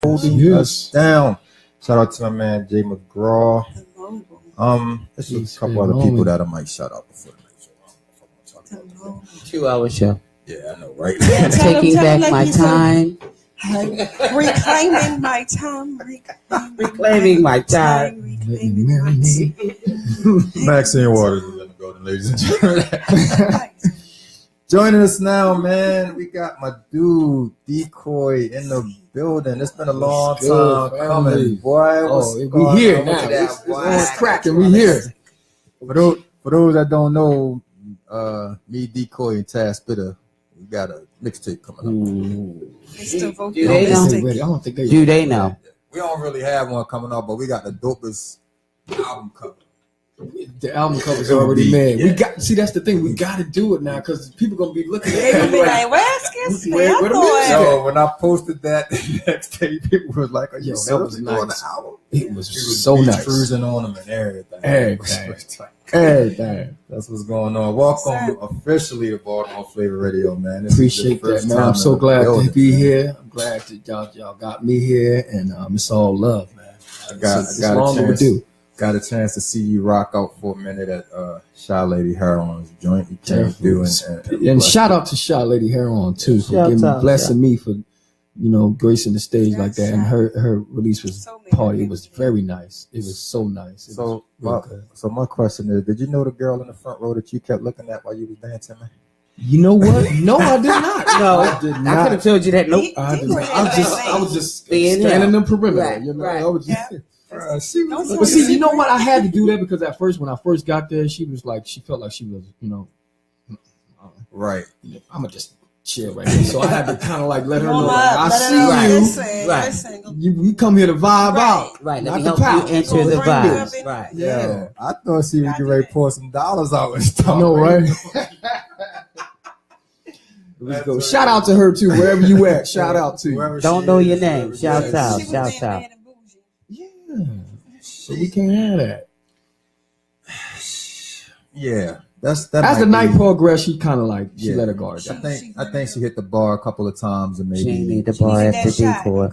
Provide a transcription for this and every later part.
holding us down. Shout out to my man Jay McGraw. There's a couple other people that I might shout out before the next show. 2-hour show. Yeah, I know, right? Taking back my time. Reclaiming my time. Reclaiming my time. Maxine Waters is in the building, ladies and gentlemen. Joining us now, man, we got my dude Decoy in the building. It's been a long time coming, boy. We here now. It's cracking. We here. For those that don't know, me, Decoy, and Taz Spitter, we got a mixtape coming up. Do they know? We don't really have one coming up, but we got the dopest album cover. The album cover's already made. We got that's the thing. We got to do it now because people gonna be looking at it. They gonna be like, "Where's So when I posted that next day, people were like, "Are you that was nice. The album?" It was so nice. Cruising on them and everything. Everything. That's what's going on. Welcome officially to Baltimore Flava Radio, man. Appreciate that, man. I'm so glad to be here. I'm glad that y'all got me here, and it's all love, man. Got a chance to see you rock out for a minute at Shy Lady Heron's joint. You came through and shout out to Shy Lady Heron too for blessing me for gracing the stage like that. And her release was party. It was very nice. It was so nice. So my question is, did you know the girl in the front row that you kept looking at while you was dancing, man? You know what? No, I did not. No, I did not. I could have told you that. Nope. I was just standing in the perimeter. Right. I was just. But see, you know what? I had to do that because at first, when I first got there, she felt like she was, right. I'm gonna just chill right here. So I had to kind of like let her know. I see you. Listen. We come here to vibe out. Right. Let me help you enter the vibes. Right. Yeah. I thought she was getting ready to pour some dollars out and stuff. I know, right? Let's go. Shout out to her too, wherever you at. Shout out to you. Don't know your name. Shout out. Yeah, so we can't have that. Yeah, that's as the night progressed. She kind of like she let her guard down. I think she hit the bar a couple of times and maybe she made the bar after Decoy.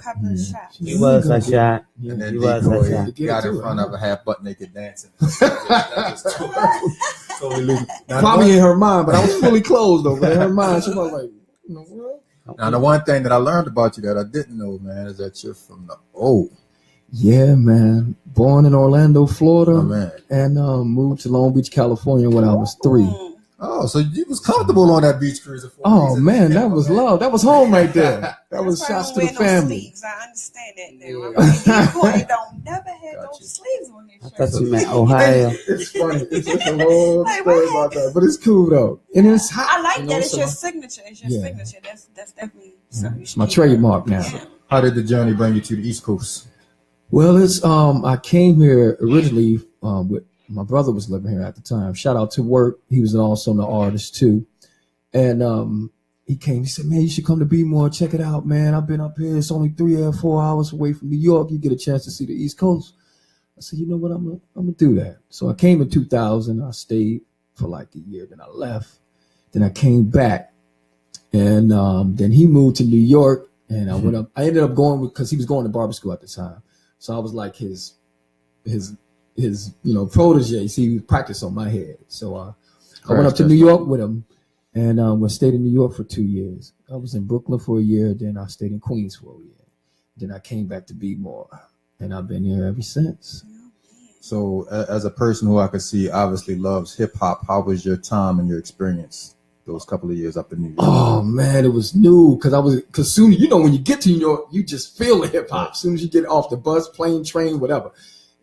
He was a shot. And then Decoy got in front of her half butt naked dancing. Probably in her mind, but I was fully closed though. But in her mind, she was like, Now the one thing that I learned about you that I didn't know, man, is that you're from the O. Yeah, man. Born in Orlando, Florida, and moved to Long Beach, California when I was 3. Oh, so you was comfortable on that beach cruise? Oh man, that was love. That was home right there. That was shots to the family. I understand that now. You don't never had no sleeves on this. I thought you meant Ohio. It's funny. It's a long story about that, but it's cool though. And it's hot. I like that. It's your signature. It's your signature. That's definitely something. It's my trademark now. How did the journey bring you to the East Coast? Well, it's I came here originally with my brother was living here at the time. Shout out to Work. He was also an artist too. And he came, he said, "Man, you should come to Baltimore, check it out, man. I've been up here. It's only 3 or 4 hours away from New York. You get a chance to see the East Coast." I said, "You know what, I'm gonna do that." So I came in 2000, I stayed for like a year, then I left. Then I came back. And then he moved to New York and I went up. I ended up going because he was going to barber school at the time. So I was like his protege. So he practiced on my head. So I went up to New York with him and we stayed in New York for 2 years. I was in Brooklyn for a year. Then I stayed in Queens for a year. Then I came back to Baltimore and I've been here ever since. So as a person who I could see obviously loves hip hop, how was your time and your experience those couple of years up in New York? Oh man, it was new because soon when you get to New York, you just feel the hip hop. As soon as you get off the bus, plane, train, whatever,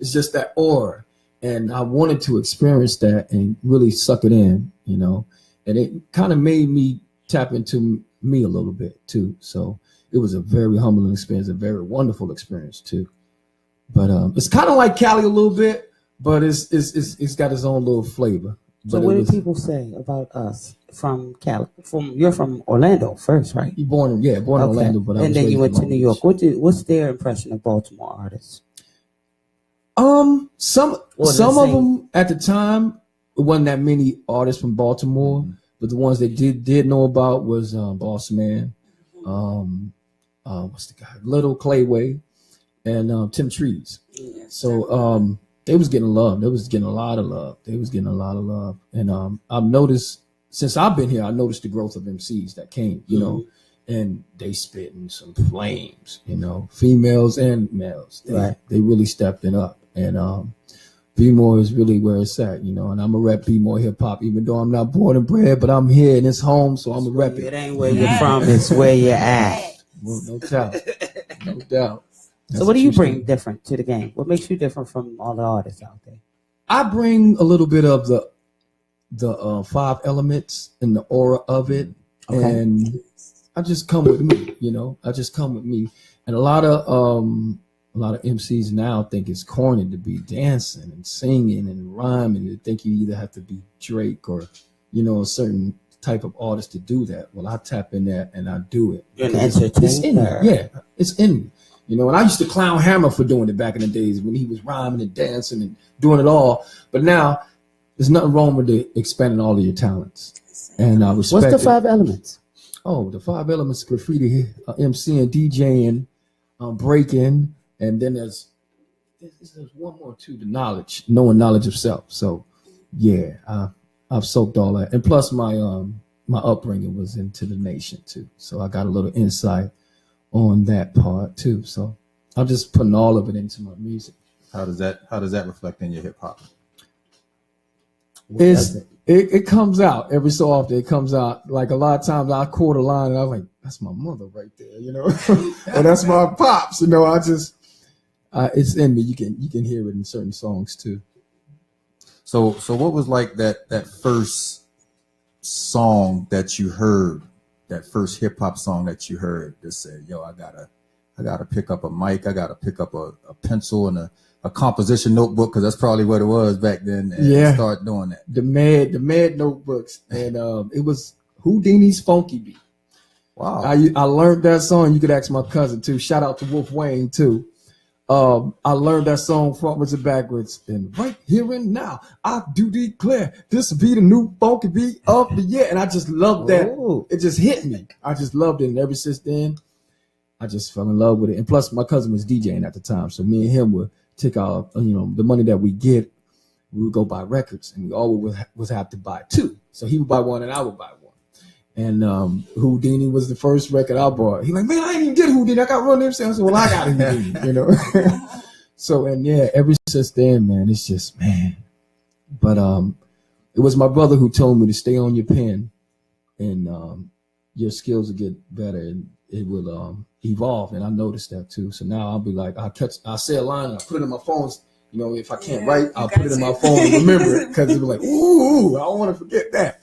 it's just that aura. And I wanted to experience that and really suck it in, and it kind of made me tap into me a little bit too. So it was a very humbling experience, a very wonderful experience too. But it's kind of like Cali a little bit, but it's got its own little flavor. So what do people say about us from Cali? You're from Orlando first, right? You born in Orlando, but and then you went to New York. What's their impression of Baltimore artists? Some of them at the time it wasn't that many artists from Baltimore, but the ones they did know about was Boss Man, what's the guy? Little Clayway and Tim Trees. Yeah. So they was getting love. They was getting a lot of love. And I've noticed since I've been here, I noticed the growth of MCs that came, you know, and they spitting some flames, you know, females and males. They really stepped it up. And B-more is really where it's at, you know, and I'm a rep B-more hip hop, even though I'm not born and bred, but I'm here and it's home, so I'm a rep it. It ain't where you're from, it's where you're at. Well, no doubt. No doubt. So what do you bring different to the game? What makes you different from all the artists out there? I bring a little bit of the 5 elements and the aura of it, and I just come with me, you know. And a lot of MCs now think it's corny to be dancing and singing and rhyming. They think you either have to be Drake or, you know, a certain type of artist to do that. Well, I tap in that and I do it. You're an entertainer. It's in me. Yeah, it's in me. You know, and I used to clown Hammer for doing it back in the days when he was rhyming and dancing and doing it all. But now, there's nothing wrong with expanding all of your talents. And I respect What's the 5 elements? Oh, the 5 elements: graffiti, MCing, DJing, breaking, and then there's one more too: the knowledge of self. So, yeah, I've soaked all that, and plus my upbringing was into the nation too, so I got a little insight on that part too. So I'm just putting all of it into my music. How does that reflect in your hip hop? It comes out every so often. It comes out like a lot of times I quote a line and I'm like, that's my mother right there, you know, or that's my pops, you know. It's in me. You can hear it in certain songs too. So what was like that first song that you heard, that first hip hop song that you heard that said, yo, I gotta pick up a mic, I gotta pick up a pencil and a composition notebook, because that's probably what it was back then, and start doing that. The Mad notebooks, and it was Houdini's Funky Beat. Wow. I learned that song. You could ask my cousin too. Shout out to Wolf Wayne too. I learned that song frontwards and backwards. And right here and now, I do declare this will be the new funky beat of the year. And I just loved that. Ooh. It just hit me. I just loved it. And ever since then, I just fell in love with it. And plus, my cousin was DJing at the time, so me and him would take our, you know, the money that we get, we would go buy records, and we always would have to buy 2. So he would buy 1 and I would buy 1. And Houdini was the first record I bought. He like, man, I ain't even get Houdini. I got Run DMC. I said, well, I got Houdini, you know. So, and yeah, ever since then, man, it's just, man. But it was my brother who told me to stay on your pen, and your skills will get better, and it will evolve. And I noticed that too. So now I'll be like, I'll say a line and I put it in my phone. You know, if I can't write, I'll put it in my phone and remember it, because it'll be like, ooh, I don't want to forget that.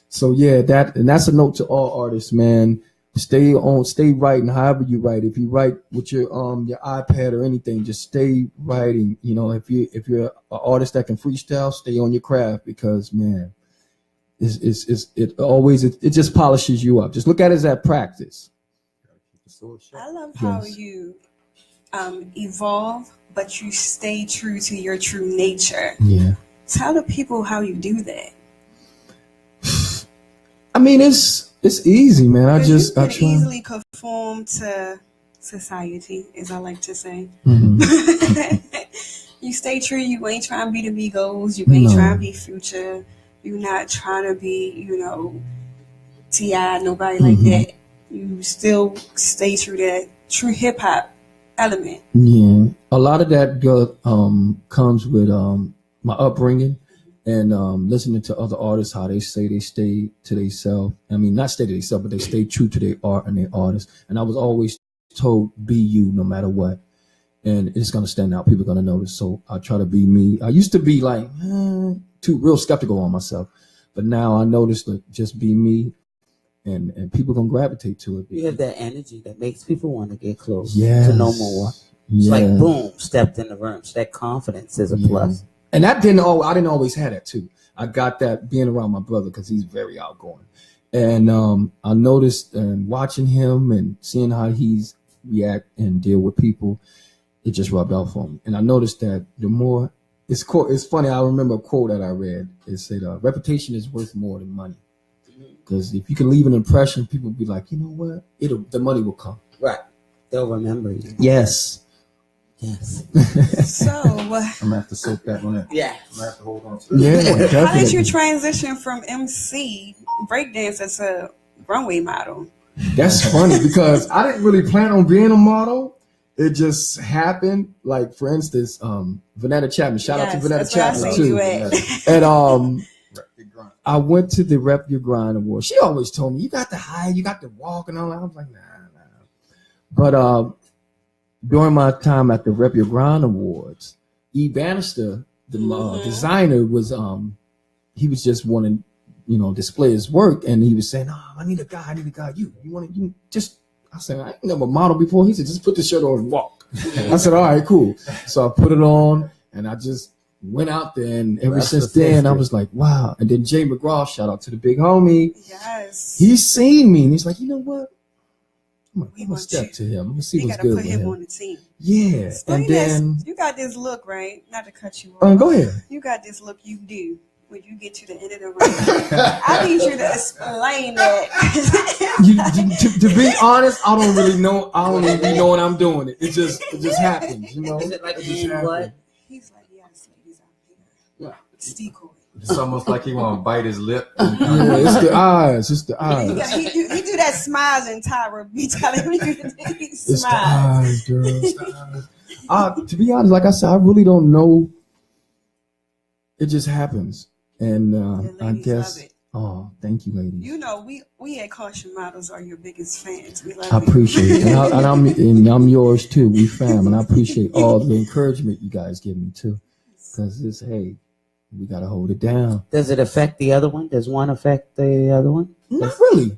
So yeah, that's a note to all artists, man. Stay writing however you write. If you write with your iPad or anything, just stay writing. You know, if you're an artist that can freestyle, stay on your craft, because man, it just polishes you up. Just look at it as that practice. I love how you evolve, but you stay true to your true nature. Yeah. Tell the people how you do that. I mean, it's easy, man. I try. Easily conform to society, as I like to say. Mm-hmm. You stay true. You ain't trying to be the Migos. You ain't trying to be Future. You're not trying to be, you know, T.I., nobody like that. You still stay true to that true hip hop element. Yeah, a lot of that comes with my upbringing. And listening to other artists, how they say they stay to themselves. I mean, not stay to themselves, but they stay true to their art and their artists. And I was always told, be you no matter what. And it's going to stand out. People are going to notice. So I try to be me. I used to be like, too real skeptical on myself. But now I notice that just be me, and people going to gravitate to it. You have that energy that makes people want to get close to know more. It's like, boom, stepped in the room. So that confidence is a plus. And I didn't always have that too. I got that being around my brother, because he's very outgoing. And I noticed, and watching him and seeing how he's react and deal with people, it just rubbed off for me. And I noticed that the more, it's funny, I remember a quote that I read. It said, reputation is worth more than money. Because if you can leave an impression, people will be like, you know what? The money will come. Right. They'll remember you. Yes. Yes. So, I'm gonna have to soak that one in. Yeah. I'm gonna have to hold on to that. Yeah, how did definitely. you transition from MC breakdancer to runway model? That's funny because I didn't really plan on being a model. It just happened. Like, for instance, Vanetta Chapman. Shout out to Vanetta Chapman too. And I went to the Rep Your Grind Award. She always told me, you got to hide, you got to walk and all that. I was like, nah. But during my time at the Rep Your Grind Awards, E. Bannister, the designer, was he was just wanting, display his work, and he was saying, "Oh, I need a guy. You want to? You just?" I said, "I ain't never modeled before." He said, "Just put the shirt on and walk." I said, "All right, cool." So I put it on, and I just went out there, and ever since then, I was like, "Wow!" And then Jay McGraw, shout out to the big homie. Yes, He's seen me, and he's like, "You know what? I'm gonna step to him. I'm gonna see what's good with him." You gotta put him on the team. Yeah, and then you got this look, right? Not to cut you off. Go ahead. You got this look you do when you get to the end of the road. I need you to explain that. To be honest, I don't really know. I don't even know when I'm doing it. It just happens, Is it like what? He's like, yes, ladies out here. Yeah. It's decoy. It's almost like he want to bite his lip. Yeah, it's the eyes. It's the eyes. He do that smiles and Tyra be telling me he It's the smiles. eyes, girl. It's the eyes. To be honest, like I said, I really don't know. It just happens, and I guess. Love it. Oh, thank you, ladies. You know, we at Caution Models are your biggest fans. We love I you. appreciate it, and I'm yours too. We fam, and I appreciate all the encouragement you guys give me too, because it's we gotta hold it down. Does it affect the other one? Does one affect the other one? Not really.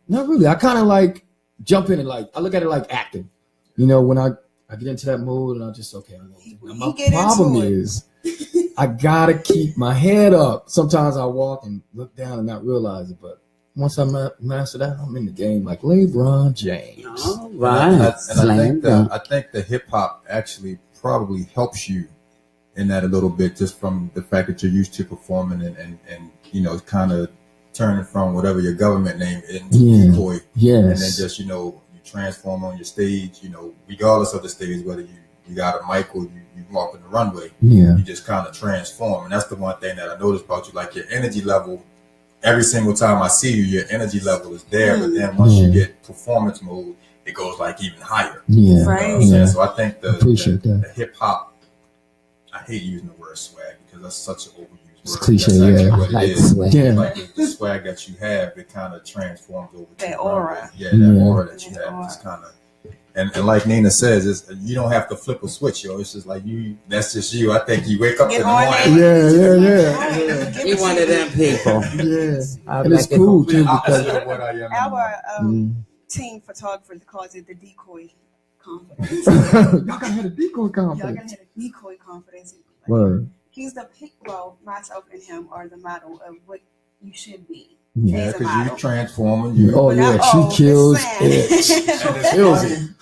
Not really. I kind of like jump in and I look at it like acting. When I get into that mood and I just I know. My problem is I gotta keep my head up. Sometimes I walk and look down and not realize it, but once I master that, I'm in the game like LeBron James. All right. I think the hip hop actually probably helps you in that a little bit, just from the fact that you're used to performing and kind of turning from whatever your government name is, decoy, and then just you transform on your stage, regardless of the stage, whether you got a mic or you walk in the runway, you just kind of transform. And that's the one thing that I noticed about you, like your energy level. Every single time I see you, your energy level is there, but then once you get performance mode, it goes like even higher. Yeah, right. So I think the hip hop. I hate using the word swag because that's such an overused word. It's cliche, like swag. Like the swag that you have, it kind of transforms over to that aura. That aura that you have. It's kind of, and like Nina says, you don't have to flip a switch, yo. It's just like you. That's just you. I think you wake up in the morning. Yeah. You one of them people. Yeah, and it's cool too because our team photographer calls it the decoy confidence. Y'all gotta have a decoy confidence. Word. He's the myself and him are the model of what you should be. Yeah, because you transforming. She kills it.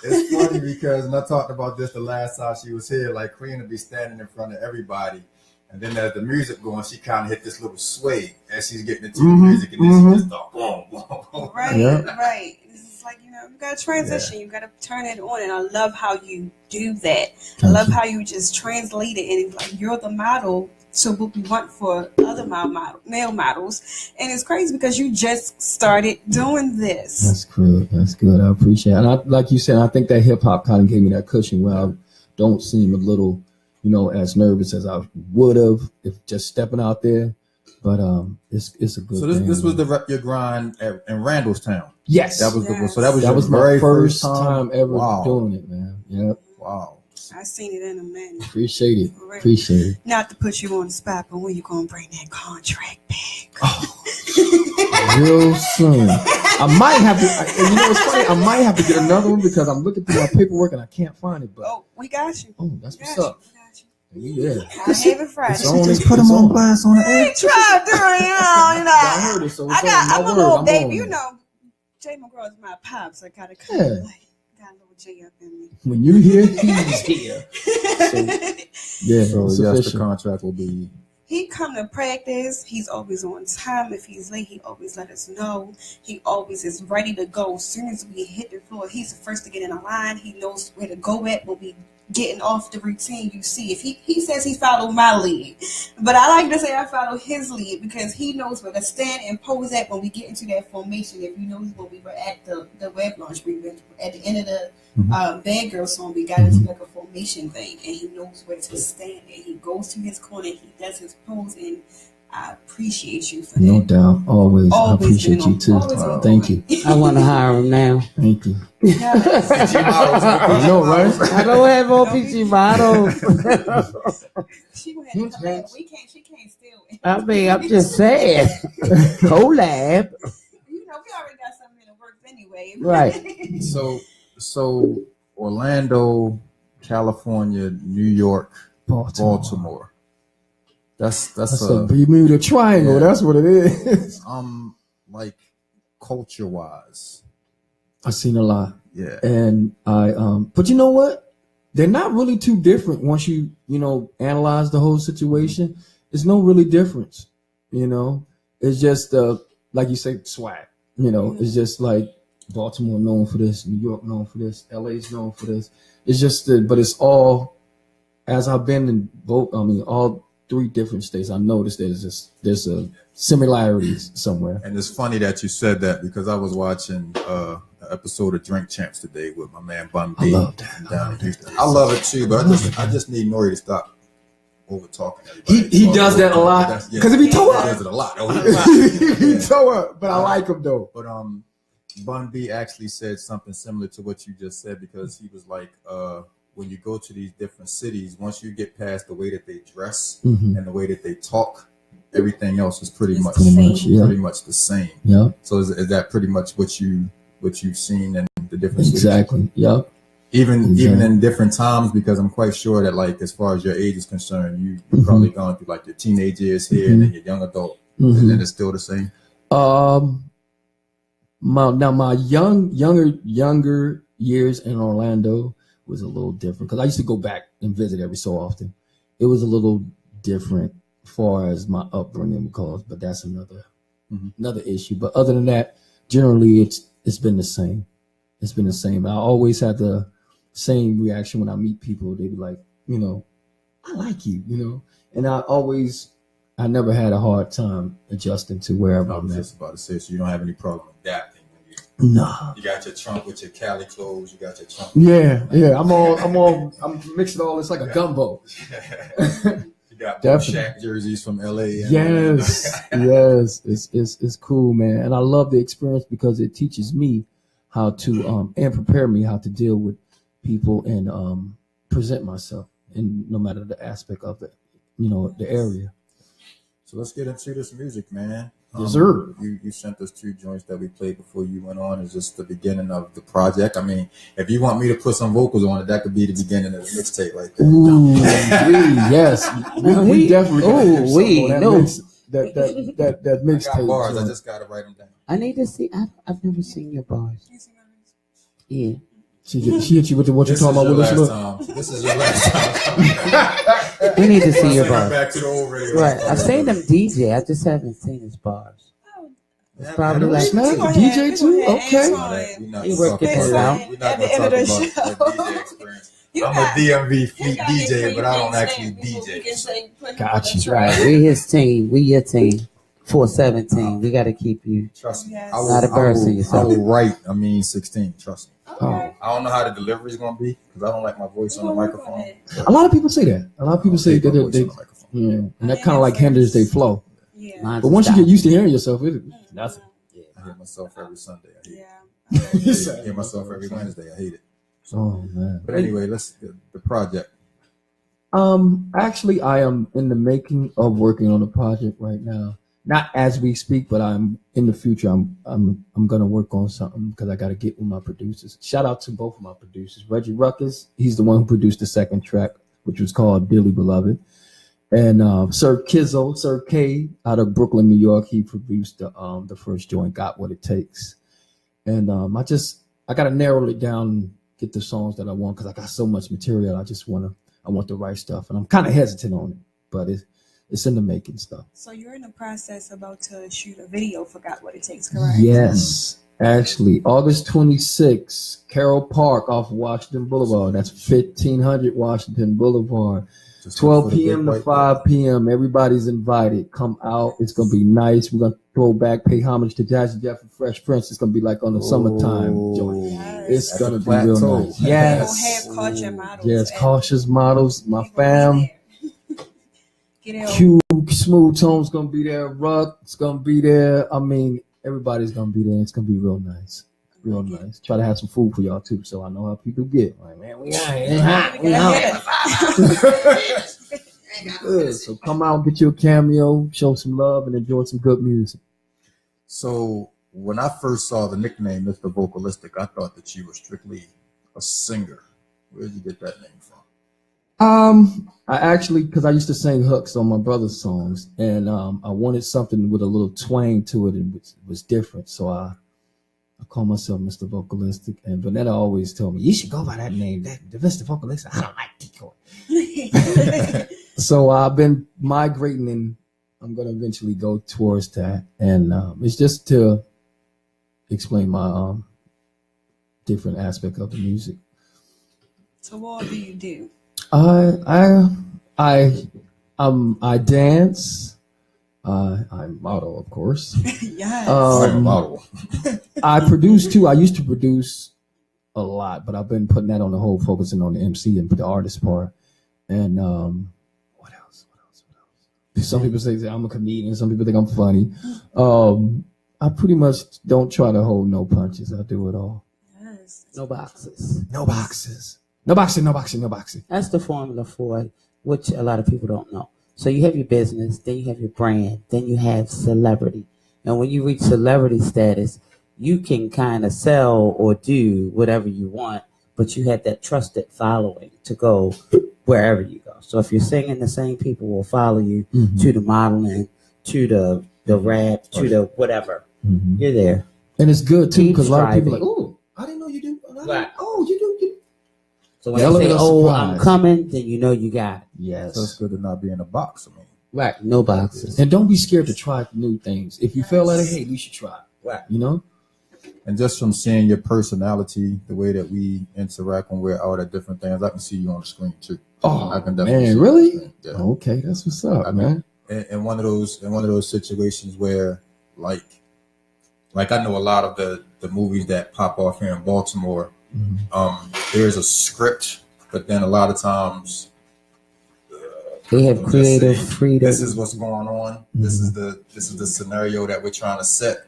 It's funny because, and I talked about this the last time she was here, like Queen would be standing in front of everybody, and then as the music going, she kind of hit this little sway as she's getting into the music, and then she just thought, boom, boom, boom. Right. It's like, you gotta transition, you gotta turn it on, and I love how you do that. I love how you just translate it, and it's like you're the model to what we want for other male models, and it's crazy because you just started doing this. That's good. I appreciate it. And like you said, I think that hip hop kind of gave me that cushion where I don't seem a little, as nervous as I would have if just stepping out there. But it's a good. So thing. This was the Rep Your Grind in Randallstown. Yes, that was the. So that was my very first time ever doing it, man. Yep. Wow. I seen it in a minute. Appreciate it. Not to put you on the spot, but when you gonna bring that contract back? Real soon. I might have to. It's funny. I might have to get another one because I'm looking through my paperwork and I can't find it. But we got you. That's what's up. Yeah. Just put them on blast on the air. Try doing, I heard it, so I'm a little baby, Jay McGraw is my pops. I gotta got a little J up in me. When you hear, he's here. So yes, the contract will be. He come to practice. He's always on time. If he's late, he always let us know. He always is ready to go. As soon as we hit the floor, he's the first to get in a line. He knows where to go at when we getting off the routine. You see, if he says he followed my lead, but I like to say I follow his lead because he knows where to stand and pose at when we get into that formation. If you know when we were at the web launch, we went at the end of the Bad Girl song, we got into like a formation thing, and he knows where to stand, and he goes to his corner, he does his pose, and I appreciate you for that. No doubt. Always. I appreciate you too. Thank you. I want to hire him now. Thank you. I know, right? I don't have OPG models. She can't steal it. I mean, I'm just saying. Collab. You know, we already got something in the works anyway. Right. So Orlando, California, New York, Baltimore. That's a Bermuda Triangle. Yeah. That's what it is. Like culture wise, I've seen a lot. Yeah, and I but you know what? They're not really too different once you analyze the whole situation. There's no really difference. It's just like you say, swag. It's just like Baltimore known for this, New York known for this, LA's known for this. It's just but it's all, as I've been in both. I mean, all 3 different states. I noticed there's a similarities somewhere. And it's funny that you said that because I was watching an episode of Drink Champs today with my man Bun B. I love that. Down in Houston. I love it too, but I just need Nori to stop over talking everybody. He does that a lot because if he toe up, he does it a lot. He toe up, but I like him though. But Bun B actually said something similar to what you just said because he was like, when you go to these different cities, once you get past the way that they dress and the way that they talk, everything else is pretty much the same. Yeah. So is that pretty much what you've seen in the different cities? Exactly. Yeah. Even in different times, because I'm quite sure that like as far as your age is concerned, you've probably gone through like your teenage years here and then your young adult, and then it's still the same. My younger years in Orlando was a little different because I used to go back and visit every so often. It was a little different as far as my upbringing because, but that's another issue. But other than that, generally it's been the same. It's been the same. I always had the same reaction when I meet people. They be like, I like you, and I never had a hard time adjusting to wherever I'm at. I was just about to say, so you don't have any problem adapting. No. You got your trunk with your Cali clothes. You got your trunk. Yeah. I'm mixing all this like a gumbo. You got Shaq jerseys from LA. Yes. It's cool, man, and I love the experience because it teaches me how to and prepare me how to deal with people and present myself, and no matter the aspect of it, the area. So let's get into this music, man. Yes, sir. You sent us 2 joints that we played before you went on. It's just the beginning of the project. I mean, if you want me to put some vocals on it, that could be the beginning of the mixtape right there. Ooh, yes. We definitely that mixtape. I got bars. I just gotta write them down. I need to see. I've never seen your bars. Yeah. She hit you with what you're talking about with us. This is your last time. We need to see your bars. Back to the old radio. Right. I've seen them DJ. I just haven't seen his bars. It's probably like DJ too. Okay. You working it out. We're not going to talk about the DJ experience. I'm a DMV fleet DJ, but I don't actually DJ. Gotcha. Right. We his team. We your team. 417. We got to keep you. Trust me. Yes. Not embarrassing yourself. I will write. 16. Trust me. Okay. I don't know how the delivery is going to be because I don't like my voice on the microphone. A lot of people say that. A lot of people say that and that kind of like hinders their flow. Yeah. But once you get used to hearing yourself, it's nothing. I hear myself every Sunday. I hate Yeah. I hear myself every Wednesday. I hate it. Oh man. But anyway, let's get the project. Actually, I am in the making of working on a project right now. Not as we speak, but I'm in the future. I'm gonna work on something because I got to get with my producers. Shout out to both of my producers, Reggie Ruckus. He's the one who produced the second track, which was called "Dearly Beloved," and Sir K, out of Brooklyn, New York. He produced the first joint, "Got What It Takes," and I got to narrow it down, and get the songs that I want because I got so much material. I want the right stuff, and I'm kind of hesitant on it, but it's in the making stuff. So you're in the process about to shoot a video for Got What It Takes, correct? Yes. Actually, August 26th, Carroll Park off Washington Boulevard. That's 1500 Washington Boulevard. 12 p.m. to 5 p.m. Everybody's invited. Come out. It's going to be nice. We're going to throw back, pay homage to Jazzy Jeff and Fresh Prince. It's going to be like on the summertime joint. Yes. It's going to be real nice. Yes. We'll have cautious models. Yes, cautious models. My fam. Q Smooth Tone's going to be there. Ruck's going to be there. I mean, everybody's going to be there. It's going to be real nice. Real nice. Try to have some food for y'all too, so I know how people get. Like, man, we out here. We out. So come out, get you a cameo, show some love, and enjoy some good music. So when I first saw the nickname Mr. Vocalistic, I thought that you were strictly a singer. Where did you get that name from? I actually, because I used to sing hooks on my brother's songs, and I wanted something with a little twang to it, and it was different. So I call myself Mr. Vocalistic, and Vanetta always told me, you should go by that name, the Mr. Vocalistic. I don't like decoy. So I've been migrating, and I'm going to eventually go towards that. And it's just to explain my different aspect of the music. So what do you do? I dance. I model, of course. Yes. Model. I produce too. I used to produce a lot, but I've been putting that on the whole, focusing on the MC and the artist part. And what else? Some people say I'm a comedian. Some people think I'm funny. I pretty much don't try to hold no punches. I do it all. Yes. No boxes. No boxes. No boxing. No boxing. No boxing. That's the formula for it, which a lot of people don't know. So you have your business, then you have your brand, then you have celebrity. And when you reach celebrity status, you can kind of sell or do whatever you want, but you have that trusted following to go wherever you go. So if you're singing, the same people will follow you to the modeling, to the rap, to the whatever. You're there. And it's good too, Keep because a lot of people are like, striving. oh, I didn't know you do. Right. Oh, you do. So when The they say, element of oh, surprise. I'm coming, then you know you got it. Yes. So it's good to not be in a box. I mean, Right. No boxes. And don't be scared to try new things. If you feel like, hey, you should try. Right. You know? and just from seeing your personality, the way that we interact when we're out at different things, I can see you on the screen too. Oh, I can definitely man, see really? Yeah. Okay, that's what's up, man. In one of those situations where like I know a lot of the movies that pop off here in Baltimore, there's a script, but then a lot of times they have creative freedom. This is what's going on. This is the scenario that we're trying to set.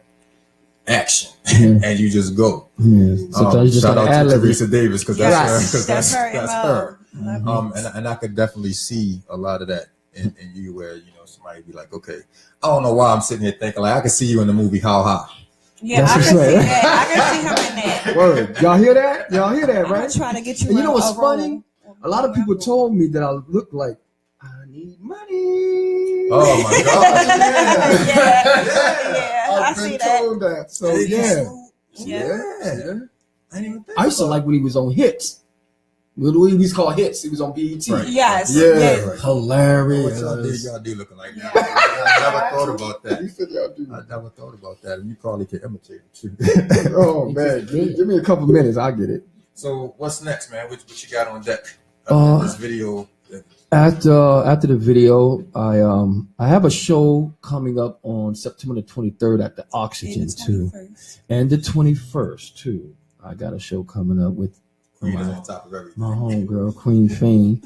Action, and you just go. Sometimes you just shout out ad to lib. Teresa Davis because that's her. Mm-hmm. And I could definitely see a lot of that in you, where somebody be like, okay, I don't know why I'm sitting here thinking like I can see you in the movie How High. Yeah, That's I can what's see up. that. I can see him in that. Word. Y'all hear that? Y'all hear that, I'm right? trying to get you. And you know what's a funny? role. A lot of people told me that I look like I need money. Oh my god! Yeah, I I've see been that. told that. So yeah. I didn't even think I used to like when he was on hits. What we used to call hits. He was on BET. Right. Yes. Yeah, yes. hilarious. Y'all do looking like that. I never thought about that. You said y'all do. I never thought about that, and you probably could imitate it too. Oh man, give me a couple minutes. I'll get it. So what's next, man? What you got on deck? This video. After the video, I have a show coming up on September the 23rd at the Oxygen too, and the 21st too. I got a show coming up with Queen is on top of everything. my homegirl Queen Fiend,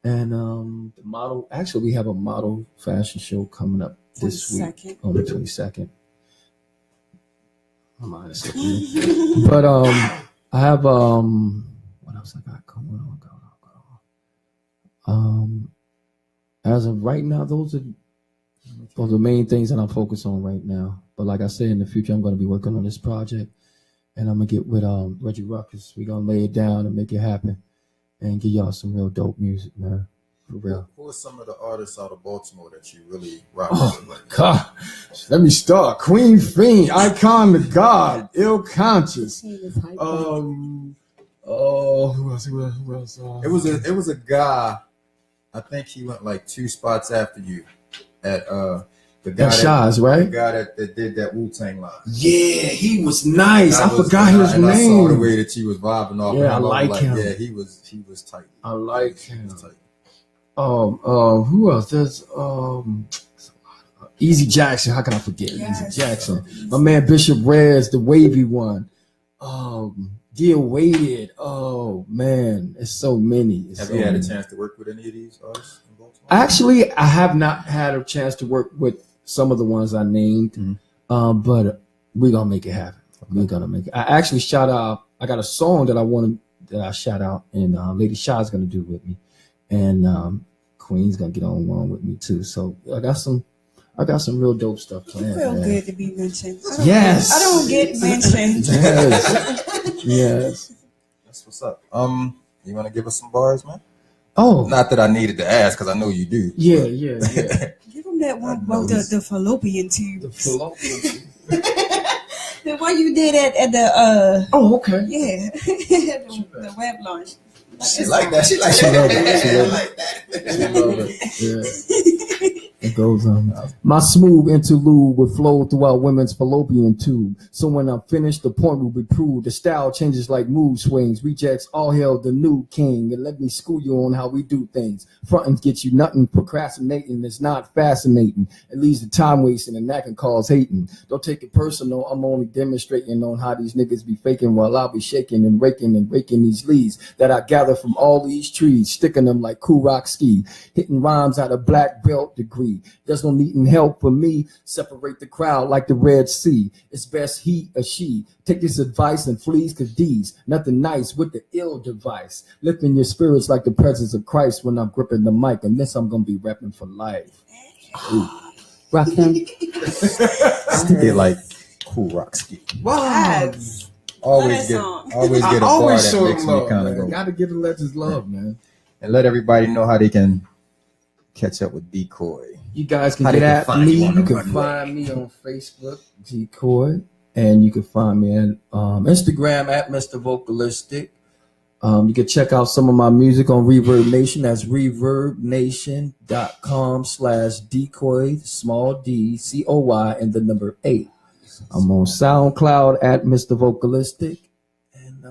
and the model. Actually, we have a model fashion show coming up this week on the 22nd. I'm honest, but I have what else I got going on? As of right now, those are the main things that I'm focused on right now. But like I said, in the future, I'm going to be working on this project, and I'm gonna get with Reggie Ruckus. We're gonna lay it down and make it happen, and give y'all some real dope music, man. For real. Who are some of the artists out of Baltimore that you really rock Oh with? my God! Let me start. Queen Fiend, Icon the God, Ill Conscious. Who else? It was a guy. I think he went like 2 spots after you. at the guy Shaz, right? The guy that did that Wu-Tang line. Yeah, he was nice. I forgot his name. I saw the way that he was vibing off. Yeah, I like him. Yeah, he was tight. I like him. Who else? There's Easy Jackson. How can I forget Easy Jackson? My man Bishop Rez, the wavy one. Deal Weighted. Oh man, it's so many. Have you had a chance to work with any of these artists in Baltimore? Actually, I have not had a chance to work with some of the ones I named, but we're gonna make it happen. We're gonna make it. I actually shout out. I got a song that I shout out, and Lady Shaw's gonna do with me, and Queen's gonna get on one with me too. So I got some real dope stuff planned. You feel good to be mentioned. Yes, I don't get mentioned. Yes. That's what's up. You want to give us some bars, man? Oh, not that I needed to ask because I know you do. Yeah. Give him that one about the fallopian tube. The fallopian tube. The one you did at the Oh, okay. Yeah. the web launch. She like that. She like that. She like that. She love it. Yeah. It goes on. My smooth interlude will flow throughout women's fallopian tube. So when I'm finished, the point will be proved. The style changes like mood swings. Rejects all hail the new king. And let me school you on how we do things. Frontin' get you nothing. Procrastinating is not fascinating. It leads to time wasting and that can cause hating. Don't take it personal. I'm only demonstrating on how these niggas be faking while I'll be shaking and raking these leaves that I gather from all these trees, sticking them like Cool Rock Ski, hitting rhymes at a black belt degree. There's no needing help for me. Separate the crowd like the Red Sea. It's best he or she take this advice and flees Cadiz. Nothing nice with the ill device. Lifting your spirits like the presence of Christ when I'm gripping the mic. And this I'm gonna be rapping for life. Rock him. Stick it like Cool Rock Ski. Wow. Always get a bar that makes me kind of go. Gotta give the legends love, man. And let everybody know how they can catch up with Decoy. You guys can get at me. You can find me on Facebook, Decoy, and you can find me on Instagram at Mr. Vocalistic. You can check out some of my music on Reverb Nation. That's reverbnation.com/decoy, small d, COY, and the number 8. I'm on SoundCloud at Mr. Vocalistic. And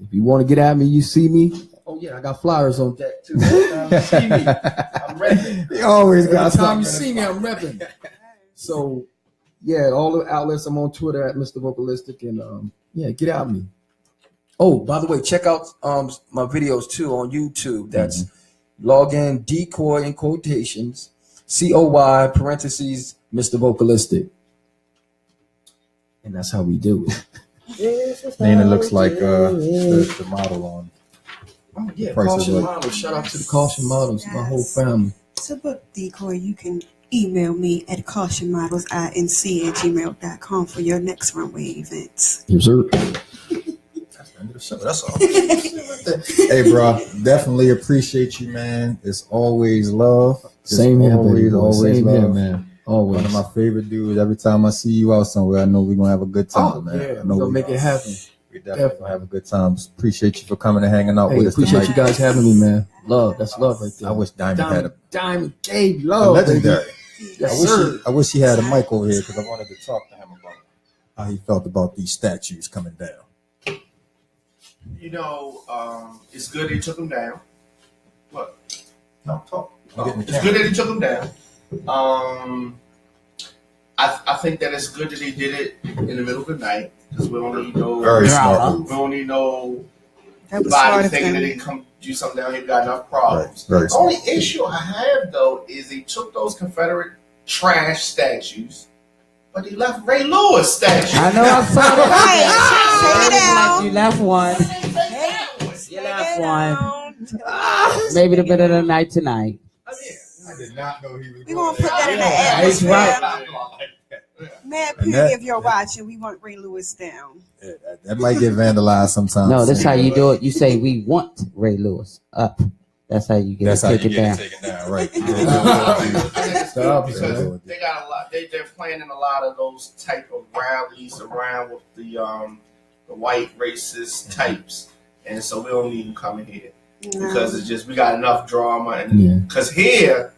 if you want to get at me, you see me. Oh, yeah, I got flyers on deck, too. You see me, I'm repping. You always got something. Every time you see me, I'm repping. So, yeah, all the outlets. I'm on Twitter at Mr. Vocalistic. And, yeah, get at me. Oh, by the way, check out my videos, too, on YouTube. That's log in, Decoy in quotations, COY, parentheses, Mr. Vocalistic. And that's how we do it. Nina looks like the model on. Oh, yeah, Caution Models. Shout out to the Caution Models, my whole family. To book Decoy, you can email me at cautionmodelsinc@gmail.com for your next runway events. Yes, sir. That's the end of the show. That's all. Hey, bro, definitely appreciate you, man. It's always love. Same here, baby. Always Same love. Here, man. Always. One of my favorite dudes. Every time I see you out somewhere, I know we're gonna have a good time, man. Yeah, we're gonna make it happen. We definitely gonna have a good time. Appreciate you for coming and hanging out with us. Appreciate you guys having me, man. Love, that's love right there. I wish Diamond gave love. Legendary. Yes, I wish he had a mic over here because I wanted to talk to him about how he felt about these statues coming down. You know, it's good they took them down. What? No, talk. It's good that he took them down. I think that it's good that they did it in the middle of the night because we don't need no very smart. We don't need no body thinking that they come do something down here. We got enough problems. Right, the only issue I have though is they took those Confederate trash statues, but they left Ray Lewis statues. I know I saw that. Right. You left one. You left one. Maybe the bit of the night tonight. I did not know he was. We gonna put that in the That's atmosphere. right. Mad Purity, if you're watching, we want Ray Lewis down. Yeah, that might get vandalized sometimes. No, that's how you do it. You say we want Ray Lewis up. That's how you get it taken down. Right. Because they got a lot. They're planning a lot of those type of rallies around with the white racist types, and so we don't need them coming here because it's just we got enough drama, and because here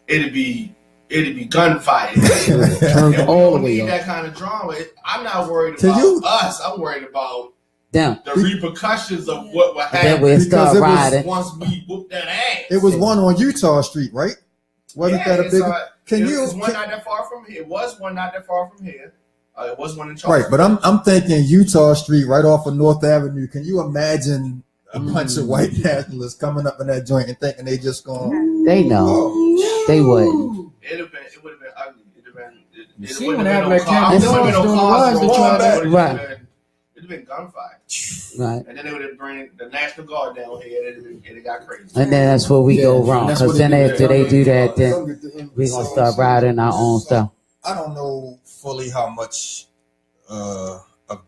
it'd be it'd be gunfire. Turned And we all the don't way need up. that kind of drama. I'm not worried Can about you- us. I'm worried about Them. the repercussions of what will Then happen we'll Because start it was- riding. once we whoop that ass. It was one on Utah Street, right? Wasn't that a it's, big? Can it you? was one not that far from here. It was one not that far from here. It was one in Charleston. Right, but I'm thinking Utah Street, right off of North Avenue. Can you imagine a bunch of white nationalists coming up in that joint and thinking they just going? They know. They wouldn't. It would have been ugly. It would have been. You It see wouldn't what have been happened no at cars. Camden There would have been no Yards cars during the rolling riots? up. It would Right. have been gunfire. Right. And then they would have bring the National Guard down here, and it got crazy. And then that's where we go wrong. That's Because what then they do. after they do that, then we're going to start riding our own stuff. I don't know fully how much of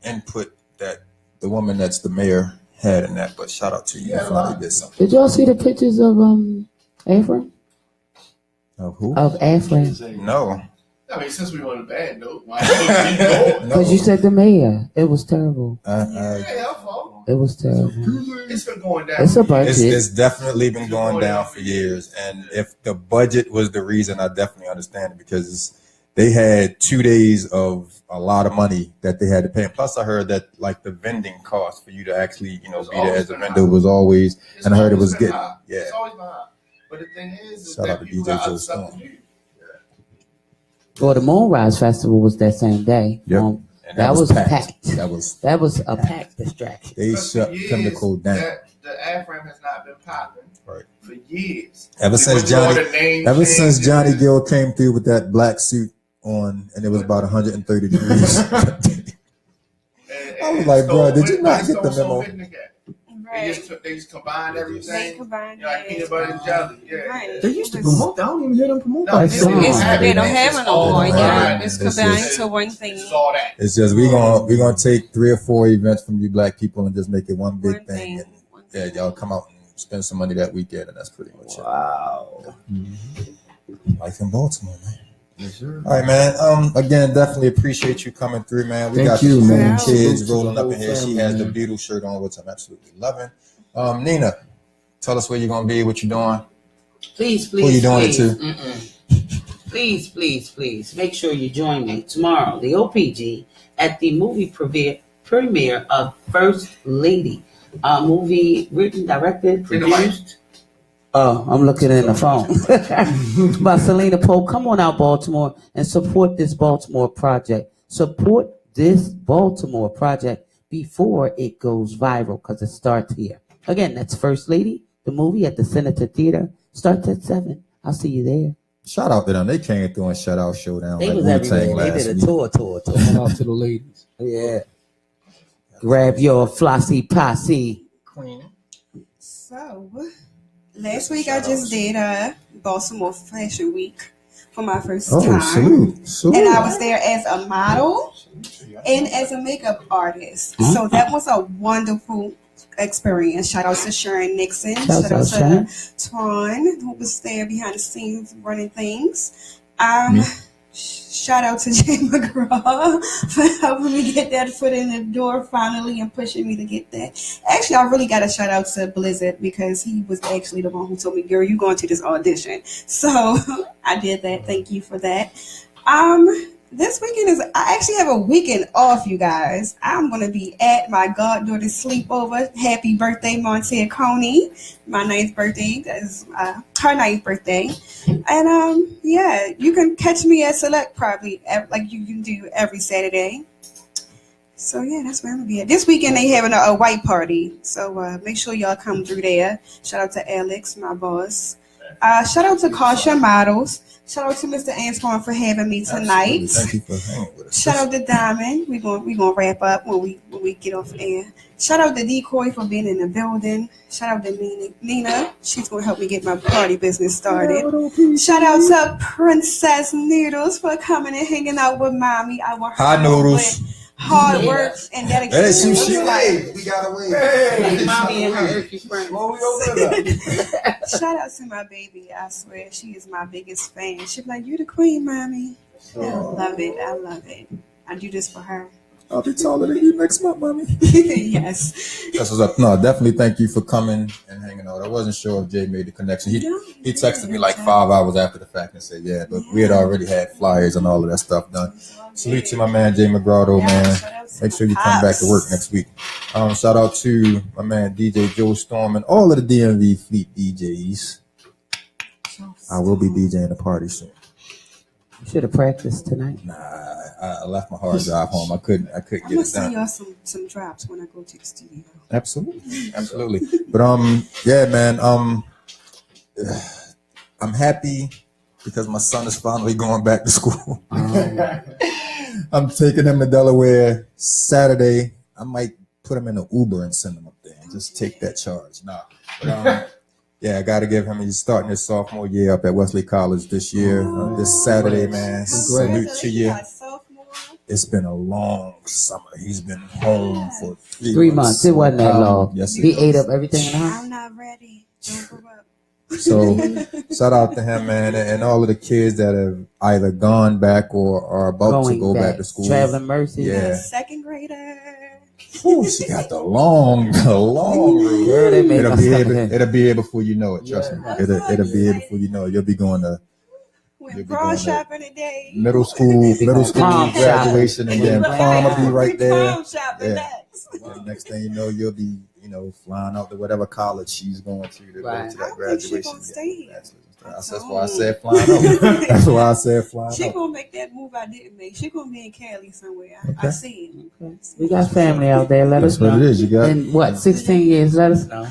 input that the woman that's the mayor had in that, but shout out to you. You finally did something. Did y'all see the pictures of Afrin? Of who? Of Afrin? No. I mean, since we were on a bad note, why don't we keep going? Because you said the mayor. It was terrible. Yeah, her fault. It was terrible. It's been going down. It's a budget. It's definitely been going down for years, and if the budget was the reason, I definitely understand it because they had 2 days of a lot of money that they had to pay. And plus, I heard that like the vending cost for you to actually, be there as a vendor was always, and I heard it was getting, yeah. It's always been high. But the thing is Shout out that to people DJ got Joe other stuff to Stone. do. Well, the Moonrise Festival was that same day. Yep. And that was packed. packed. That was a packed distraction. they But shut for years, Chemical down. The AFRAM has not been popping Right. for years. Ever We since went through all Johnny, the name ever since changes. Johnny Gill came through with that black suit on, and it was about 130 degrees. I was like, bro, did you not get the memo? They just combined They everything. combined Like it. peanut butter and jelly. Yeah. Right. They used to promote that. I don't even hear them promote No, that. it's- song. They don't have it no more. Right. Yeah, it's It's combined just- to one thing. It's all that. It's just we're gonna take 3 or 4 events from you black people and just make it one big One thing. thing. And yeah, y'all come out and spend some money that weekend, and that's pretty much Wow. it. Life in Baltimore, man. Yes, sir. All right, man. Again, definitely appreciate you coming through, man. We Thank got you, the man. kids Salute to rolling the up whole in here. She family, has the man. Beatles shirt on, which I'm absolutely loving. Nina, tell us where you're gonna be, what you're doing. Please, Who you doing it to? Please, make sure you join me tomorrow, the OPG, at the movie premiere of First Lady. A movie written, directed, produced. Oh, I'm looking in the phone. By Selena Pope. Come on out, Baltimore, and support this Baltimore project. Support this Baltimore project before it goes viral, because it starts here. Again, that's First Lady, the movie at the Senator Theater. Starts at 7. I'll see you there. Shout out to them. They came through and shut out Showdown. They like was Wu-Tang everywhere. They last did a week. tour. Shout out to the ladies. Yeah. Grab your flossy posse. Queen. So, last week I just did Baltimore Fashion Week for my first Oh, time. salute. And I was there as a model and as a makeup artist. So that was a wonderful experience. Shout out to Sharon Nixon. Shout out Sharon. to Twan, who was there behind the scenes running things. Shout out to Jay McGraw for helping me get that foot in the door finally and pushing me to get that. Actually, I really got a shout out to Blizzard because he was actually the one who told me, girl, you going to this audition. So I did that. Thank you for that. This weekend I actually have a weekend off, you guys. I'm going to be at my goddaughter's sleepover. Happy birthday, Monte Coney. My 9th birthday. That is her 9th birthday. And, yeah, you can catch me at Select probably, like you can do every Saturday. So, yeah, that's where I'm going to be at. This weekend they having a white party. So, make sure y'all come through there. Shout out to Alex, my boss. Shout out to Caution Models. Shout out to Mr. Antoine for having me tonight. Absolutely. Thank you for hanging with us. Shout out to Diamond. We gonna wrap up when we get off air. Shout out to Decoy for being in the building. Shout out to Nina. She's gonna help me get my party business started. Shout out to Princess Noodles for coming and hanging out with mommy. I want her Hi, to know Noodles. what hard work and Hey, dedication. she looks like. waved. We got away. Hey, mommy and her Earthy friends. Shout out to my baby. I swear she is my biggest fan. She's like, you the queen, mommy. I love it. I do this for her. I'll be taller than you next month, mommy. Yes. That's what's up. No, definitely thank you for coming and hanging out. I wasn't sure if Jay made the connection. He texted me like 5 hours after the fact and said, yeah, but we had already had flyers and all of that stuff done. Salute to my man, Jay McGraw, man. Make sure you come back to work next week. Shout out to my man, DJ Joe Storm, and all of the DMV Fleet DJs. I will be DJing the party soon. You should have practiced tonight. Nah, I left my hard drive home. I couldn't get it done. I'm gonna send y'all some drops when I go to the studio. Absolutely. But yeah, man. I'm happy because my son is finally going back to school. I'm taking him to Delaware Saturday. I might put him in an Uber and send him up there and just take that charge. Nah, but yeah, I got to give him. He's starting his sophomore year up at Wesley College this year. This Saturday, man. Salute to you. It's been a long summer. He's been home for 3 months. It wasn't that long. Yes, he ate up everything in the house. I'm not ready. Don't grow up. So shout out to him, man, and all of the kids that have either gone back or are about to go back to school. Traveling Mercy. Yeah. Second grader. Ooh, she got the long road. Girl, it'll be here before you know it. Trust me. It'll be here before you know it. You'll be going to prom shopping today. Middle school graduation, and then prom will be right there. Prom shopping next. Next thing you know, you'll be flying out to whatever college she's going to go to that graduation. That's why I said flying out. That's why I said flying out. She gonna make that move I didn't make. She gonna be in Cali somewhere. I see it. Okay. We got family out there. Let us know. That's what it is. You got in 16 years. Let us know.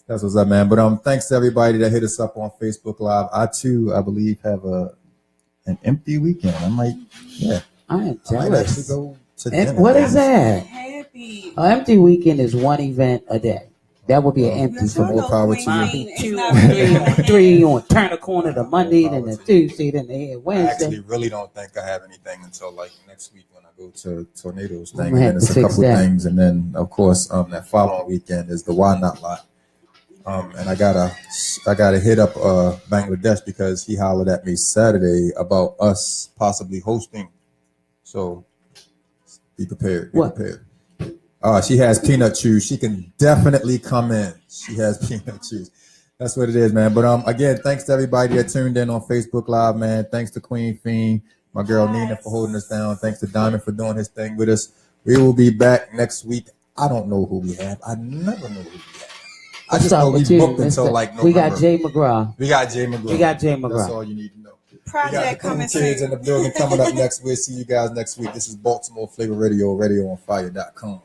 That's what's up, man. But thanks to everybody that hit us up on Facebook Live. I believe, have an empty weekend. I am jealous. Go to dinner. What is that? Happy. An empty weekend is one event a day. That would be an empty for more power to you. 2 or 3 on turn a corner to Monday, then the Tuesday, then the Wednesday. I actually really don't think I have anything until like next week when I go to Tornadoes thing. And then it's a couple things, and then of course that following weekend is the Why Not lot. And I gotta hit up Bangladesh because he hollered at me Saturday about us possibly hosting. So be prepared. Be prepared. She has peanut chews. She can definitely come in. She has peanut chews. That's what it is, man. But again, thanks to everybody that tuned in on Facebook Live, man. Thanks to Queen Fiend, my girl Nina for holding us down. Thanks to Diamond for doing his thing with us. We will be back next week. I don't know who we have. I never know who we have. I just know we booked until like November. We got Jay McGraw. That's all you need to know. Project coming kids in the building coming up next. We'll see you guys next week. This is Baltimore Flava Radio, radioonfire.com.